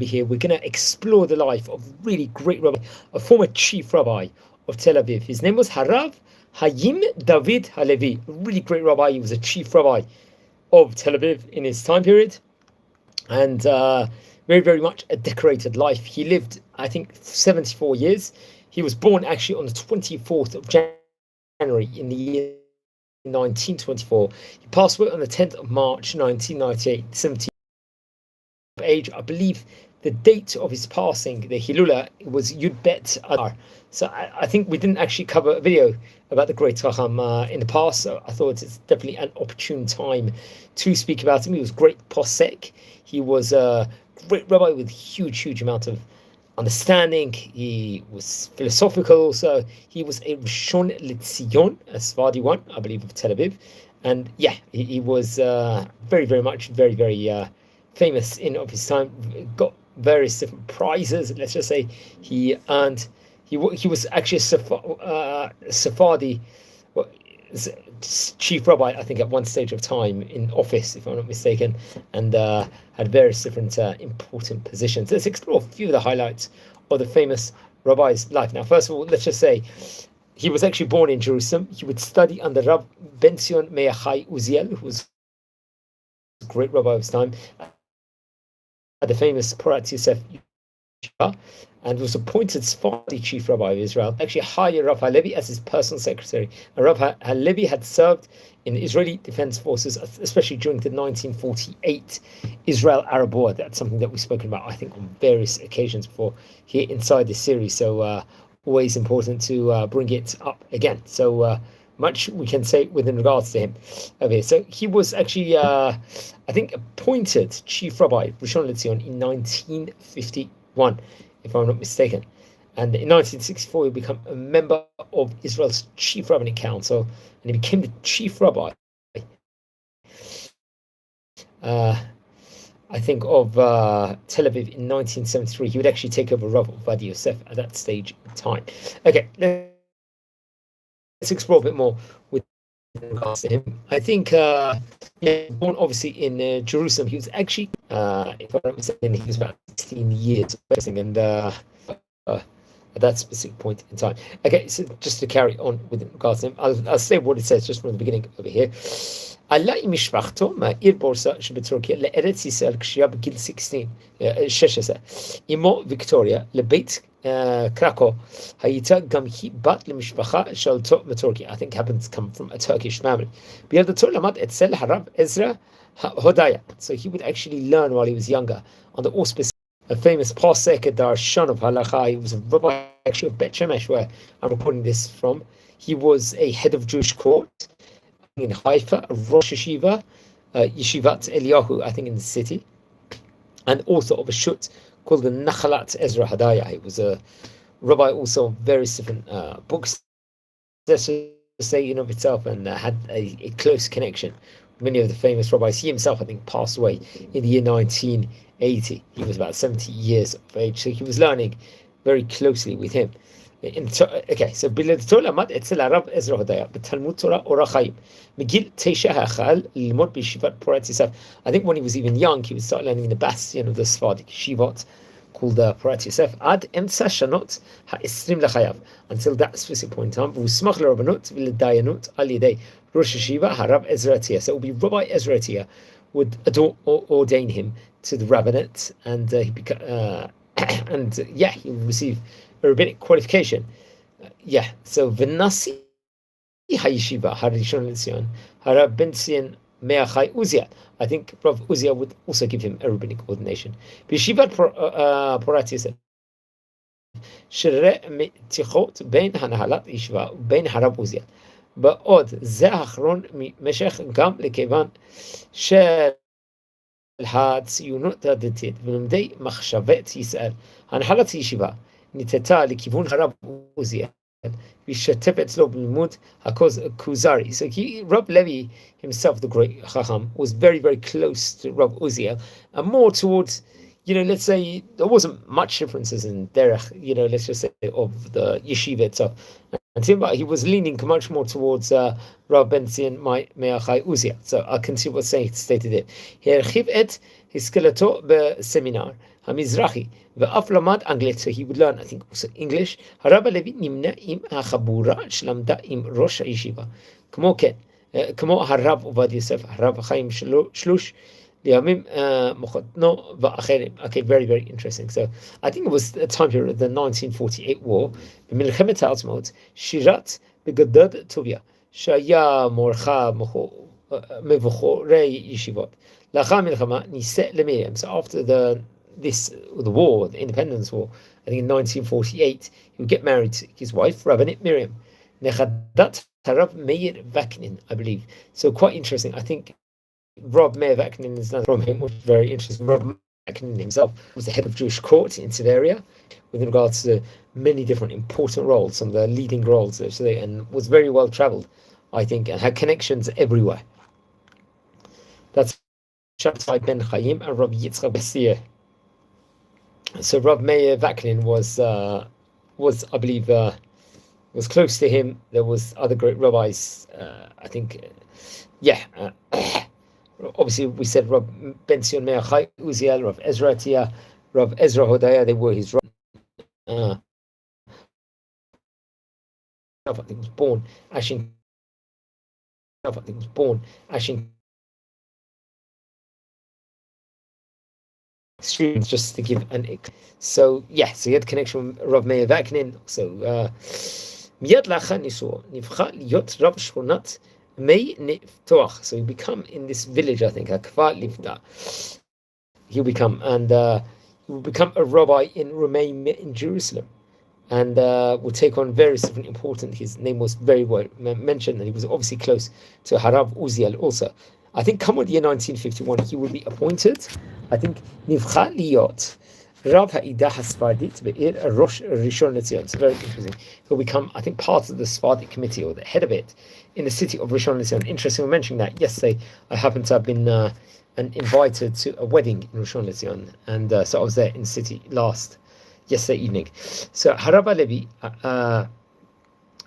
here. We're going to explore the life of really great rabbi, a former chief rabbi of Tel Aviv. His name was Rabbi Haim David Halevy, a really great rabbi. He was a chief rabbi of Tel Aviv in his time period, and very, very much a decorated life. He lived, I think, 74 years. He was born actually on the 24th of January in the year 1924. He passed away on the 10th of March 1998, 70 age. I believe the date of his passing, the Hilula, was Yud Bet Adar. So I think we didn't actually cover a video about the great Chacham in the past, so I thought it's definitely an opportune time to speak about him. He was great posek. He was a great rabbi with huge amount of understanding. He was philosophical also. He was a Rishon Litzion, a Sephardi one, I believe, of Tel Aviv. And yeah, he was very famous in of his time. Got various different prizes. Let's just say he was actually a Sephardi chief rabbi, I think, at one stage of time in office, if I'm not mistaken, and had various different important positions. Let's explore a few of the highlights of the famous rabbi's life. Now, first of all, let's just say he was actually born in Jerusalem. He would study under Rav Ben Zion Me'achai Uziel, who was a great rabbi of his time, at the famous Porat Yosef, and was appointed Sephardi chief rabbi of Israel. Actually hired Rabbi Halevy as his personal secretary. And Rabbi Halevy had served in the Israeli Defense Forces, especially during the 1948 Israel Arab War. That's something that we've spoken about, I think, on various occasions before here inside this series. So always important to bring it up again. So much we can say within regards to him over here. So he was actually, I think, appointed chief rabbi, Rishon LeZion, in 1951. If I'm not mistaken. And in 1964, he became a member of Israel's Chief Rabbinic Council, and he became the chief rabbi, I think, of Tel Aviv in 1973. He would actually take over Rav Ovadia Yosef at that stage in time. Okay, let's explore a bit more with regards to him. I think, born obviously in Jerusalem. He was actually, if I'm not mistaken, he was about 16 years old, and at that specific point in time. Okay, so just to carry on with regards to him, I'll say what it says just from the beginning over here. עלה עם משפחתו מהעיר בורסה שבטורקיה לארץ ישראל כשהיה בגיל 16. אמו ויקטוריה לבית קרקו הייתה גם היא בת למשפחה שעלתה מטורקיה. I think happens to come from a Turkish family. בילדותו למד אצל הרב עזרא הודיה. So he would actually learn while he was younger on the auspices a famous posek, a darshan of halacha. He was a rabbi actually of Bet Shemesh, where I'm recording this from. He was a head of Jewish court in Haifa, a Rosh Yeshiva, Yeshivat Eliyahu, I think, in the city, and also of a shut called the Nachalat Ezra Hadaya. He was a rabbi also of various different books, let's just say, in of itself, and had a close connection with many of the famous rabbis. He himself, I think, passed away in the year 1980. He was about 70 years of age, so he was learning very closely with him. Okay, so בילדותו למד אצל הרב עזרא הודיה בתלמוד תורה אורח חיים. מגיל 9 החל ללמוד בישיבת פורת יוסף. I think when he was even young, he would start learning in the bastion of the Sephardic yeshivot called פורת יוסף עד אמצע שנות ה-20 לחייו, until that specific point in time. והוא הוסמך לרבנות ולדיינות על ידי ראש ישיבה הרב עזרא עטיה. So it would be Rabbi Ezra Atiyah would ordain him to the rabbinate, and he would receive a rabbinic qualification. So V'nasi Hayeshiva Harishon LeZion Harav Ben Zion Me'achai Uziel. I think Rav Uziel would also give him a rabbinic ordination. B'yeshivat Porat Yosef שירי מתיחות בין הנהלת ישיבה ובין הרב עוזיאל. בעוד זה האחרון משך גם לכיוון של הציונות הדתית ולמדי מחשבת ישראל. הנהלת ישיבה ניתתה לכיוון הרב עוזיאל והשתתף אצלו בלימוד הכוזרי. So Rabbi Levi himself, the great Chacham, was very close to Rabbi Uziel, and more towards, let's say, there wasn't much differences in derech, let's just say, of the yeshiva itself. And he was leaning much more towards Rav Ben Zion Me'achai Uziel. So I can see what's stated there. הרחיב את השכלתו בסמינר המזרחי, ואף למד אנגלית, so he would learn, I think, also English. הרב הלוי נמנה עם החבורה שלמדה עם ראש הישיבה. כמו כן, כמו הרב עובדיה יוסף, הרב חיים שלוש, לימים מחותנו ואחרים. Okay, very, very interesting. So, I think it was a time period of the 1948 war, במלחמת העצמאות, שירת בגדוד טוביה, שהיה מורחה מבחורי ישיבות. לאחר המלחמה נישא למרים. So after the war, the independence war, I think in 1948, he would get married to his wife, Rabbinit Miriam. Nechadat Rav Meir Vaknin, I believe. So quite interesting. I think Rav Meir Vaknin is another from him, which is very interesting. Rav Vaknin himself was the head of Jewish court in Tveria with regards to many different important roles, some of the leading roles there, and was very well traveled, I think, and had connections everywhere. That's Shabtai ben Chaim and Rabbi Yitzchak Bessier. So Rav Meir Vaknin was I believe, was close to him. There was other great rabbis, I think, obviously we said Rav Ben Sion Meir Chai Uziel, Rav Ezra Tia, Rav Ezra Hodaya, they were his I think was born Ashin students, just to give an so he had connection with Rav Meir Vaknin. So Miyad lacha nisuo nivcha liot Rav Shchonat Mei Niftoach. So he become in this village, I think, Hakva Livda. He'll become he will become a rabbi in Romania, in Jerusalem, and will take on various different important. His name was very well mentioned, and he was obviously close to Harav Uziel also. I think come with year 1951, he will be appointed. I think Nivcha Liot Rav Ha'idah HaSfardit Be'ir Rosh Rishon LeZion. It's very interesting. He'll become, I think, part of the Sephardic committee, or the head of it, in the city of Rishon LeZion. Interesting, we mentioned that yesterday. I happened to have been invited to a wedding in Rishon LeZion, and so I was there in the city yesterday evening. So Harab Levi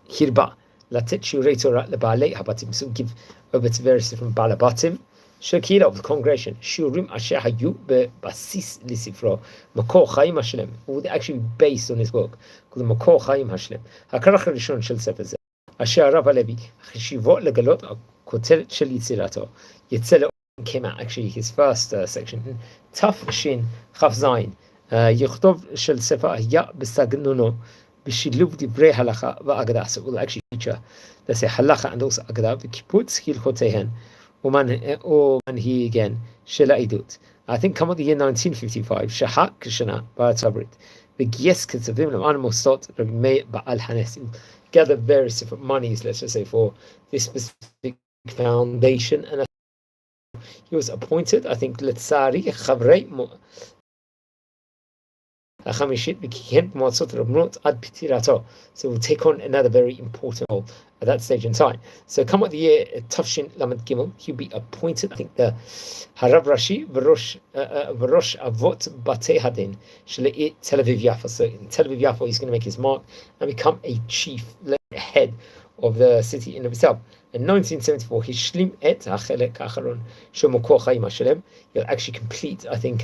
Hirba Latet Shiurei Torah LeBaalei Habatim. So give over to various different balabatim. Shekila of the congregation, Shurim Asher Hayu Basis Lisifro, Makor Chaim Hashlem, would actually be based on his work, called the Makor Chaim Hashlem. Hakarach Rishon Shel Sefer Zeh, Asher Rav Halevi, Cheshivot Legalot, Kotel Shel Yitzirato. Yitzela came out, actually, his first section, Taf Shin Chaf Zayin, Yichtov Shel Sefer Ahya Besagnuno, Bishiluv Divrei Halacha Va'agada. So it will actually feature, let's say, Halacha and also Agada, V'kiputz Hilchotehen. Oman he again, Shela Idut. I think come out the year 1955, Shahak Shana Baratabrit. The Gies Ketzavim Lam Mostot Rabbi Meir Ba'al Hanes. Gather various different monies, let's just say, for this specific foundation. And he was appointed, I think, Letzari Chavrei Chamishit B'Kihen Moatzot Rabnot Ad Pitirato. So we'll take on another very important role at that stage in time. So come with the year Tafshin Lamed Gimel, he'll be appointed, I think, the Harav Rashi V'Rosh Avot Batei Hadin Shlei Tel Aviv Yafo. So in Tel Aviv Yafo, he's going to make his mark and become a chief, head of the city in itself. In 1974, he shlim et hachelek acharon shemokor chaim hashalem. He'll actually complete, I think,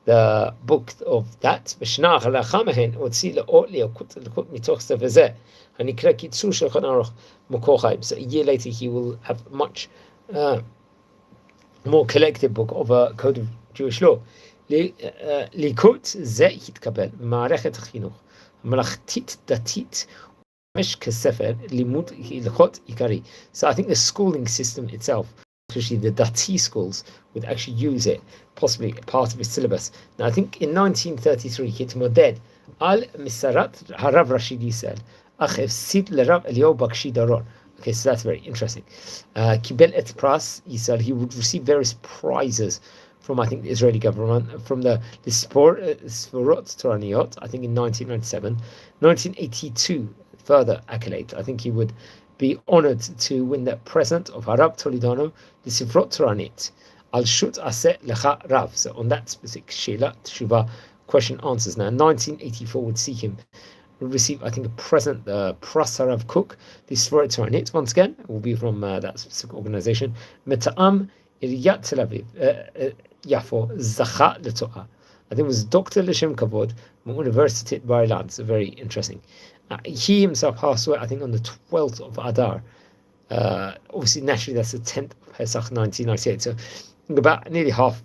the book of that. V'shnach lachamahen otzi leot liokut mitoch sefer zeh hanikra kitzur shulchan aruch mokor chaim. So a year later, he will have much more collective book of a code of Jewish law. Likut zeh hitkabel ma'arechet chinuch malachtit datit. So I think the schooling system itself, especially the Dati schools, would actually use it, possibly part of its syllabus. Now I think in 1933, Hitmoded Al Misarat Harav Rashid Yisrael Achev Sid Lerav Eliyahu Bakshi Daron. Okay, so that's very interesting. Kibel et Pras Yisrael, he would receive various prizes from, I think, the Israeli government, from the Sforot Toraniot, I think in 1997, 1982. Further accolade, I think he would be honored to win the present of Harab Toledano, the Sifrot Toranit, Al Shut Aseh Lecha Rav. So on that specific Sheila Teshuva question answers. Now 1984 would see him receive, I think, a present, the Pras Harav Cook, the Sifrot Toranit. Once again, it will be from that specific organization. Meta'am Iriyat Tel Aviv Yafo Zacha Letoa. I think it was Dr. Lishem Kavod from University at Bar Ilan. So very interesting. He himself passed away, I think, on the 12th of Adar. Obviously, naturally, that's the 10th of Pesach 1998. So about nearly half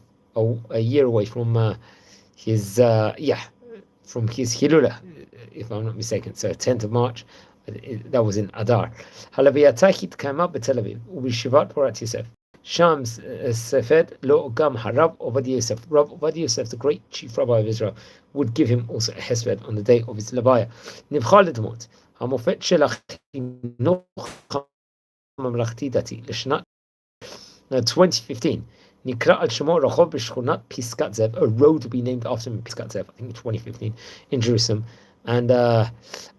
a year away from his Hilula, if I'm not mistaken. So 10th of March, that was in Adar. Halevy came up with Tel Aviv, Ubishivat Porat Yosef. Shams Sefed Lo Gam Harab Ovadia Yosef. Rabbi Ovadia Yosef, the great chief rabbi of Israel, would give him also a hesed on the day of his Levaya. Nivchal Ledmot, Hamofet Shelach Noch Mamlachti Dati, Leshnat 2015. Nikra al Shemo Rachov B'Shchunat Piskat Zev, a road to be named after him in Piskat Zev, I think 2015, in Jerusalem. And I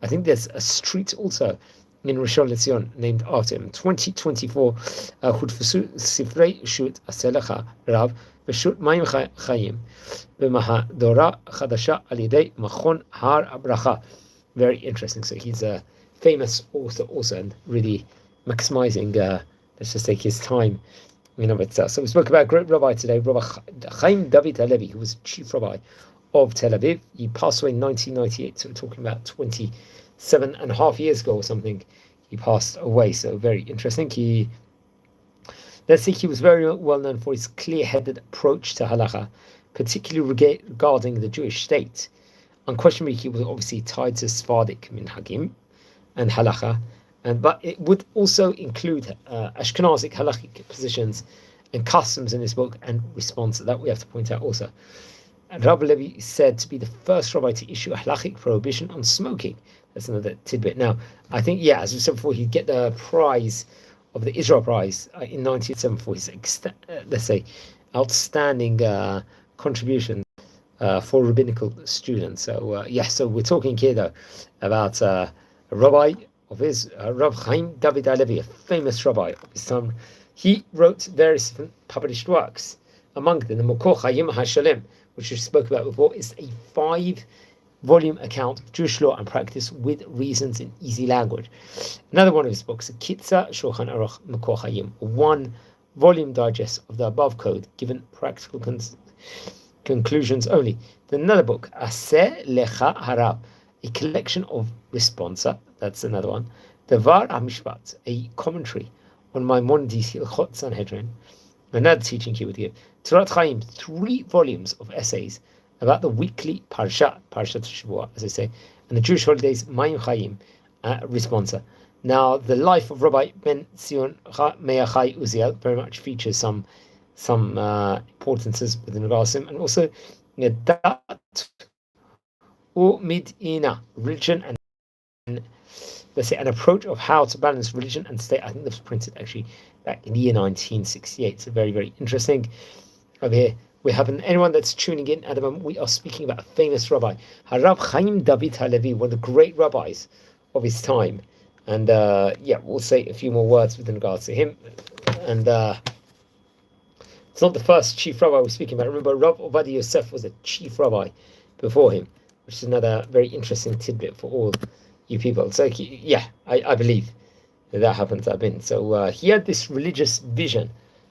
think there's a street also in Rishon LeZion named after him. 2024, Hudfusu Sifrei Shut Aselecha Rav V'Shut Mayim Chayim B'Mahadora Chadasha Al Yedei Machon Har Abracha. Very interesting. So he's a famous author also, and really maximizing, let's just take his time in of itself. So we spoke about a great rabbi today, Rabbi Haim David Halevy, who was chief rabbi of Tel Aviv. He passed away in 1998, so we're talking about 27.5 years ago or something. He passed away, so very interesting. Let's say he was very well known for his clear-headed approach to halacha, particularly regarding the Jewish state. Unquestionably, he was obviously tied to Sephardic minhagim and halacha, but it would also include Ashkenazic halachic positions and customs in his book and response. That we have to point out also. And Rabbi Levi is said to be the first rabbi to issue a halachic prohibition on smoking. That's another tidbit. Now, I think, as we said before, he'd get the prize of the Israel Prize in 1974. His, let's say, outstanding contributions for rabbinical students. So, so we're talking here, though, about a rabbi of his, Rabbi Haim David Halevy, a famous rabbi of his time. He wrote various different published works. Among them, the Mokor Chayim HaShalem, which we spoke about before, is a 5-volume account of Jewish law and practice with reasons in easy language. Another one of his books, Kitza Shulchan Aruch Mekor Hayim, a 1-volume digest of the above code, given practical conclusions only. Then another book, Aseh Lecha Harab, a collection of responsa. That's another one. Devar HaMishpat, a commentary on Maimonides Hilchot Sanhedrin. Another teaching he would give. Torah Chaim, 3 volumes of essays about the weekly Parshat Shavua, as I say, and the Jewish holidays, Mayim Chaim, responsa. Now, the life of Rabbi Ben Zion Meachai Uziel very much features some importances within regards to him, and also Dat Midina, religion and let's say an approach of how to balance religion and state. I think this was printed actually back in the year 1968. So very, very interesting. Over here we have anyone that's tuning in at the moment. We are speaking about a famous rabbi, Rabbi Haim David Halevy, one of the great rabbis of his time. And we'll say a few more words with regards to him. And it's not the first chief rabbi we're speaking about. Remember, Rabbi Ovadia Yosef was a chief rabbi before him, which is another very interesting tidbit for all you people. So I believe that happens. So he had this religious vision,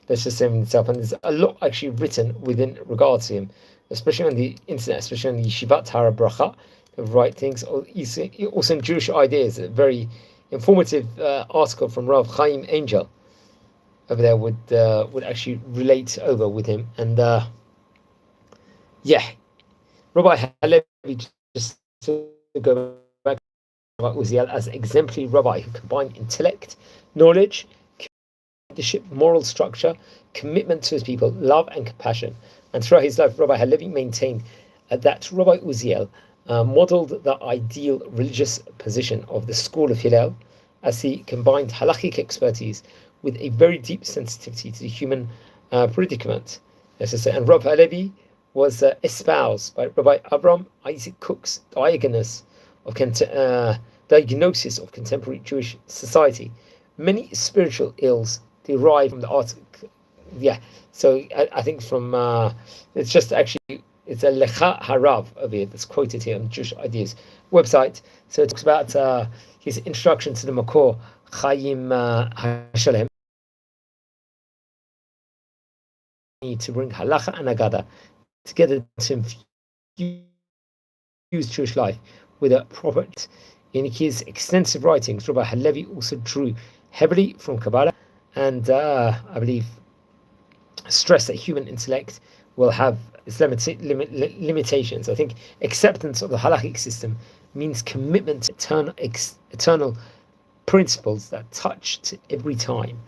let's just say, in itself, and there's a lot actually written within regards to him, especially on the internet, especially on the Yeshivat Hara Bracha, the right things, also in Jewish ideas. A very informative article from Rav Chaim Angel over there would actually relate over with him. And Rabbi Halevi, just to go back, Uziel as exemplary rabbi who combined intellect, knowledge, leadership, moral structure, commitment to his people, love and compassion. And throughout his life, Rabbi Halevy maintained that Rabbi Uziel modeled the ideal religious position of the school of Hillel, as he combined halachic expertise with a very deep sensitivity to the human predicament. And Rabbi Halevy was espoused by Rabbi Abraham Isaac Cook's diagnosis of contemporary Jewish society. Many spiritual ills derive from the article. So I think from it's just actually it's a Lecha Harav over here that's quoted here on Jewish Ideas website. So it talks about his introduction to the Makor Chaim HaShalem, to bring halacha and agada together to Jewish life with a proper. In his extensive writings, Rabbi Halevy also drew heavily from Kabbalah, and I believe stressed that human intellect will have its limitations. I think acceptance of the halakhic system means commitment to eternal principles that touch to every time.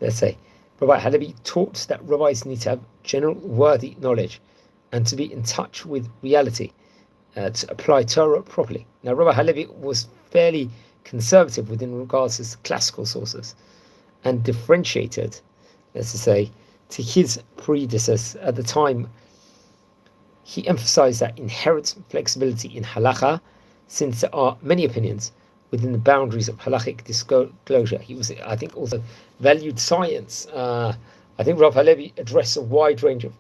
Let's say Rabbi Halevy taught that rabbis need to have general worthy knowledge and to be in touch with reality to apply Torah properly. Now, Rabbi Halevy was fairly conservative within regards to classical sources and differentiated, let's say, to his predecessors at the time. He emphasized that inherent flexibility in halacha, since there are many opinions within the boundaries of halachic disclosure. He was, I think, also valued science. I think Rabbi Halevy addressed a wide range of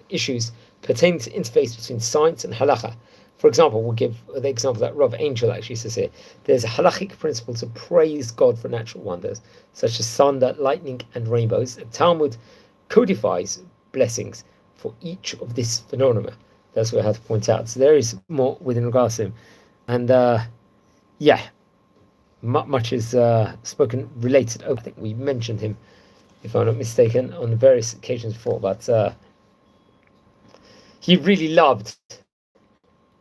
issues pertaining to interface between science and halacha. For example, we'll give the example that Rav Angel actually says here. There's a halachic principle to praise God for natural wonders, such as thunder, lightning, and rainbows. The Talmud codifies blessings for each of this phenomena. That's what I have to point out. So there is more within regards to him. And much is spoken related. I think we mentioned him, if I'm not mistaken, on various occasions before. But he really loved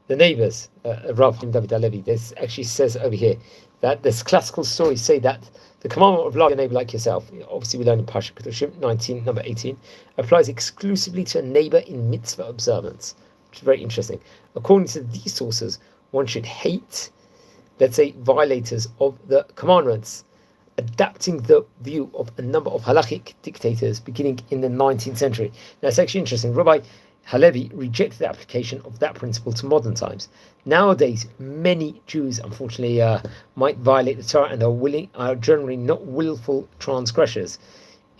the neighbors, Rabbi Haim David Halevy. This actually says over here that this classical stories say that the commandment of love your neighbor like yourself, obviously we learn in Pasha Kedoshim 19, number 18, applies exclusively to a neighbor in mitzvah observance, which is very interesting. According to these sources, one should hate, let's say, violators of the commandments, adapting the view of a number of halachic dictators beginning in the 19th century. Now, it's actually interesting. Rabbi Halevy rejected the application of that principle to modern times. Nowadays, many Jews, unfortunately, might violate the Torah and are generally not willful transgressors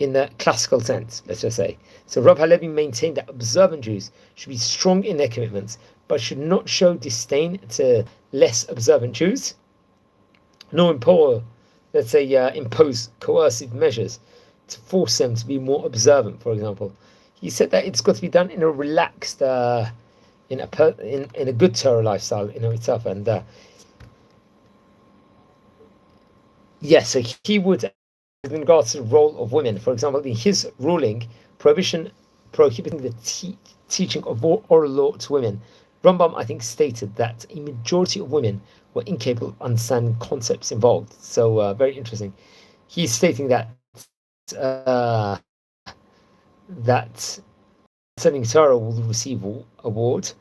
in the classical sense, let's just say. So Rabbi Halevy maintained that observant Jews should be strong in their commitments, but should not show disdain to less observant Jews, nor impose coercive measures to force them to be more observant, for example. He said that it's got to be done in a relaxed, in a good Torah lifestyle in itself. And so he would, in regards to the role of women, for example, in his ruling, prohibiting the teaching of oral law to women, Rambam, I think, stated that a majority of women were incapable of understanding concepts involved. So very interesting. He's stating that studying Torah will receive reward,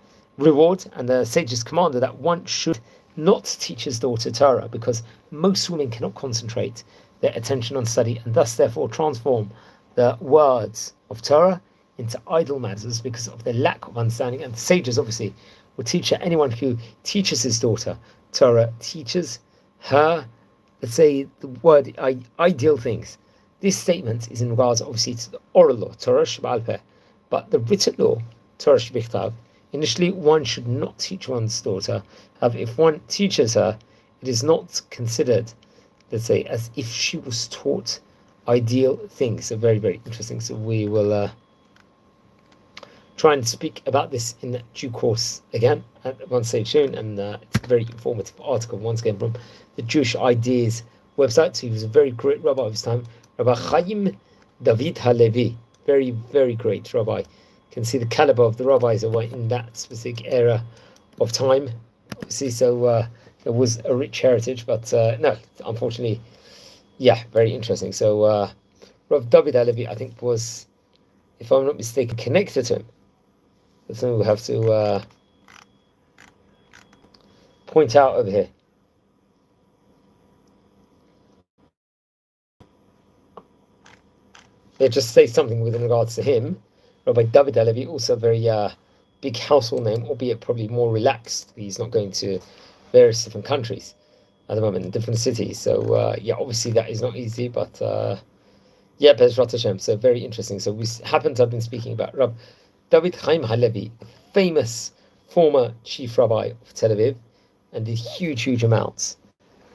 and the sages commanded that one should not teach his daughter Torah, because most women cannot concentrate their attention on study, and thus therefore transform the words of Torah into idle matters because of their lack of understanding. And the sages obviously will teach that anyone who teaches his daughter Torah teaches her, let's say, the word ideal things. This statement is in regards obviously to the oral law, Torah Sheba'al Peh, but the written law, Torah Shebichtav, initially one should not teach one's daughter. However, if one teaches her, it is not considered, let's say, as if she was taught ideal things. So very, very interesting. So we will try and speak about this in due course again at one stage soon. And it's a very informative article, once again, from the Jewish Ideas website. So he was a very great rabbi of his time, Rabbi Haim David Halevy. Very, very great rabbi. You can see the caliber of the rabbis that were in that specific era of time. Obviously, so there was a rich heritage, but no, unfortunately, very interesting. So Rabbi David Halevy, I think, was, if I'm not mistaken, connected to him. That's something we'll have to point out over here. They just say something with regards to him. Rabbi David Halevy, also a very big household name, albeit probably more relaxed. He's not going to various different countries at the moment, in different cities. So obviously that is not easy, but Bezrat Hashem. So very interesting. So we happen to have been speaking about Rabbi David Haim Halevy, the famous former chief rabbi of Tel Aviv, and did huge amounts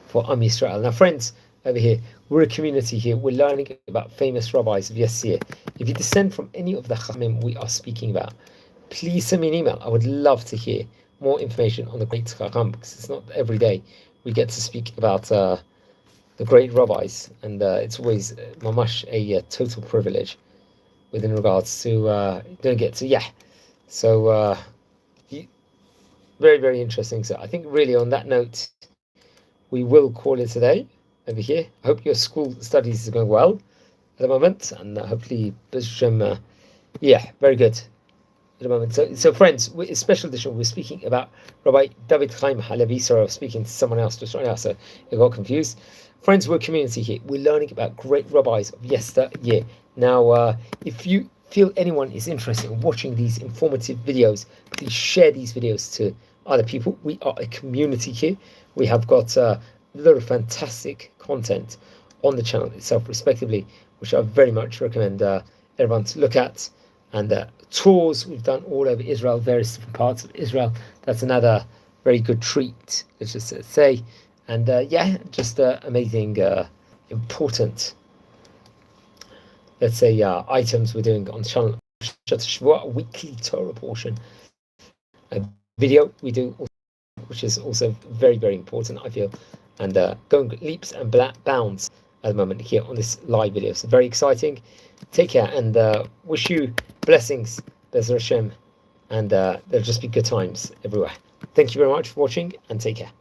for Am Yisrael. Now, friends, over here, we're a community here. We're learning about famous rabbis of yesteryear. If you descend from any of the Chachamim we are speaking about, please send me an email. I would love to hear more information on the great Chacham, because it's not every day we get to speak about the great rabbis, and it's always mamash a total privilege within regards to doing it. So yeah, so very, very interesting. So I think really on that note, we will call it today over here. I hope your school studies are going well at the moment, and hopefully, yeah, very good at the moment. So friends, a special edition, we're speaking about Rabbi David Haim Halevy. Sorry, I was speaking to someone else just right now, so I got confused. Friends, we're a community here. We're learning about great rabbis of yesteryear. Now, if you feel anyone is interested in watching these informative videos, please share these videos to other people. We are a community here. We have got a lot of fantastic content on the channel itself, respectively, which I very much recommend everyone to look at. And tours we've done all over Israel, various different parts of Israel. That's another very good treat, let's just say. And yeah, just amazing, important, let's say, items we're doing on the channel. A weekly Torah portion, a video we do, which is also very, very important, I feel, and going leaps and bounds at the moment here on this live video. So very exciting. Take care, and wish you blessings, Be'ez Hashem, and there'll just be good times everywhere. Thank you very much for watching, and take care.